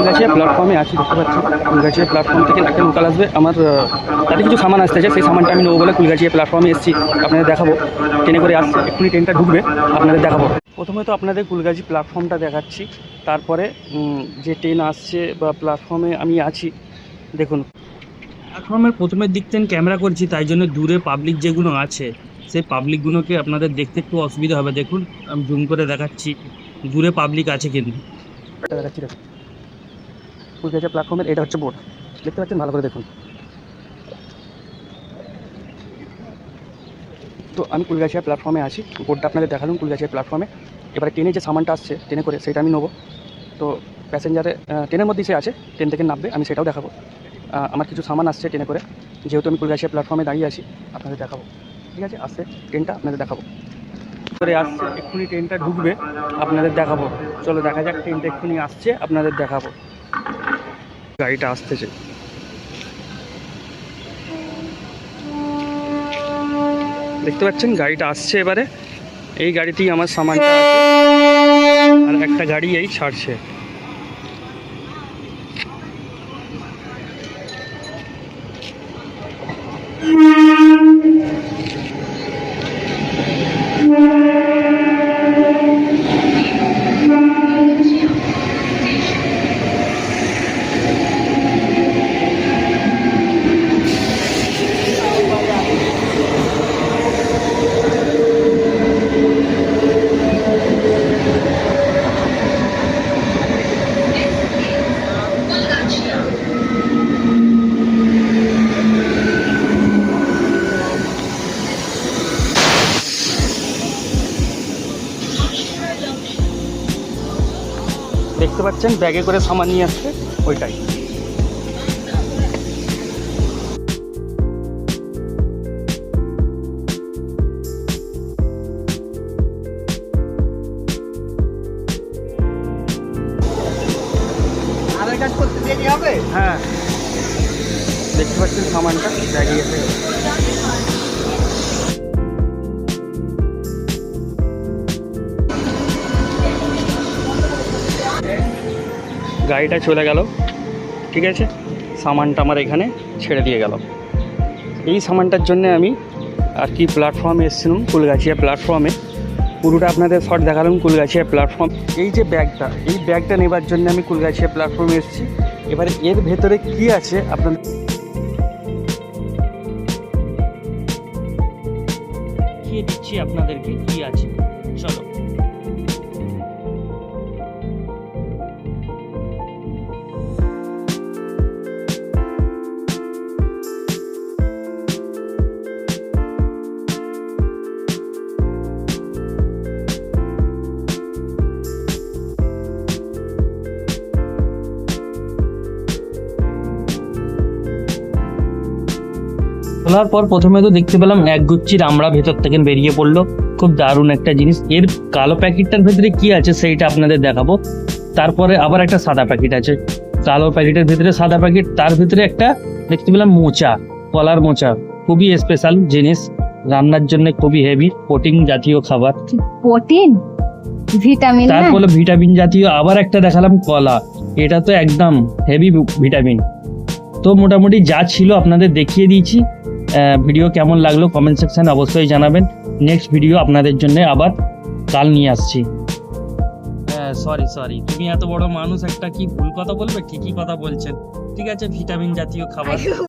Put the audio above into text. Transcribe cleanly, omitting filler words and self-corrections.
কুলগাছিয়া প্ল্যাটফর্মে আছি, দেখতে পাচ্ছি কুলগাছিয়া প্ল্যাটফর্ম থেকে একটা লোকাল আসবে, আমার তাতে কিছু সামান আসতেছে, সেই সামানটা আমি নেবো বলে কুলগাছিয়া প্ল্যাটফর্মে এসেছি। আপনাদের দেখাবো, ট্রেনে করে আসছে, এক্ষুনি ট্রেনটা ঢুকবে, আপনাদের দেখাবো। প্রথমে তো আপনাদের কুলগাছি প্ল্যাটফর্মটা দেখাচ্ছি, তারপরে যে ট্রেন আসছে বা প্ল্যাটফর্মে আমি আছি দেখুন। প্ল্যাটফর্মের প্রথমের দিক থেকে ক্যামেরা করছি, তাই জন্য দূরে পাবলিক যেগুলো আছে সেই পাবলিকগুলোকে আপনাদের দেখতে একটু অসুবিধা হবে। দেখুন আমি জুম করে দেখাচ্ছি, দূরে পাবলিক আছে কিন্তু এটা দেখাচ্ছি। দেখুন কুলগাছিয়া প্ল্যাটফর্মের এটা হচ্ছে বোর্ড, দেখতে পাচ্ছেন, ভালো করে দেখুন। তো আমি কুলগাছিয়া প্ল্যাটফর্মে আছি, বোর্ডটা আপনাদের দেখালাম কুলগাছিয়া প্ল্যাটফর্মে। এবারে ট্রেনে যে সামানটা আসছে ট্রেনে করে সেটা আমি নেবো। তো প্যাসেঞ্জারে ট্রেনের মধ্যেই সে আছে, ট্রেন থেকে নামবে, আমি সেটাও দেখাবো। আমার কিছু সামান আসছে ট্রেনে করে, যেহেতু আমি কুলগাছিয়া প্ল্যাটফর্মে দাঁড়িয়ে আছি, আপনাদের দেখাবো। ঠিক আছে, আসছে ট্রেনটা, আপনাদের দেখাবো। করে আসছে, এক্ষুনি ট্রেনটা ঢুকবে, আপনাদের দেখাবো। চলো দেখা যাক, ট্রেনটা এক্ষুনি আসছে, আপনাদের দেখাবো। গাড়িটা আসতেছে, দেখতে পাচ্ছেন গাড়িটা আসছে। এবারে এই গাড়িতেই আমার সামানটা আছে, আর একটা গাড়ি এই ছাড়ছে। দেখতে পাচ্ছেন ব্যাগে করে সামান নিয়ে আসছে, ওইটাই। আধার কার্ড করতে দেরি হবে? হ্যাঁ, দেখতে পাচ্ছেন সামানটা ব্যাগে এসে গেছে। গাড়িটা চলে গেল, ঠিক আছে, সামানটা আমার এখানে ছেড়ে দিয়ে গেল। এই সামানটার জন্য আমি আর কি প্ল্যাটফর্মে এসেছিলাম, কুলগাছিয়া প্ল্যাটফর্মে। পুরোটা আপনাদের শর্ট দেখালাম কুলগাছিয়া প্ল্যাটফর্ম। এই যে ব্যাগটা, এই ব্যাগটা নেবার জন্য আমি কুলগাছিয়া প্ল্যাটফর্মে এসেছি। এবারে এর ভেতরে কি আছে আপনাদের দেখিয়ে দিচ্ছি, আপনাদেরকে কি আছে, চলো। খোলার পর প্রথমে তো দেখতে পেলাম এক গুচ্ছি রামড়া ভেতর থেকে বেরিয়ে পড়লো, খুব দারুণ একটা জিনিস। এর কালো প্যাকেটটার ভেতরে কি আছে সেইটা আপনাদের দেখাবো। তারপরে আবার একটা সাদা প্যাকেট আছে, কালো প্যাকেটের ভেতরে সাদা প্যাকেট, তার ভিতরে একটা দেখতে পেলাম মোচা, কলার মোচা, খুবই স্পেশাল জিনিস, রান্নার জন্য খুবই হেভি প্রোটিন জাতীয় খাবার। প্রোটিন ভিটামিন, তারপরে ভিটামিন জাতীয় আবার একটা দেখালাম কলা, এটা তো একদম হেভি ভিটামিন। তো মোটামুটি যা ছিল আপনাদের দেখিয়ে দিয়েছি। ভিডিও কেমন লাগলো কমেন্ট সেকশনে অবশ্যই জানাবেন। নেক্সট ভিডিও আপনাদের জন্য আবার কাল নিয়ে আসছি। সরি, তুমি এত বড় মানুষ একটা কি ভুল কথা বলবে? ঠিকই কথা বলছেন, ঠিক আছে, ভিটামিন জাতীয় খাবার।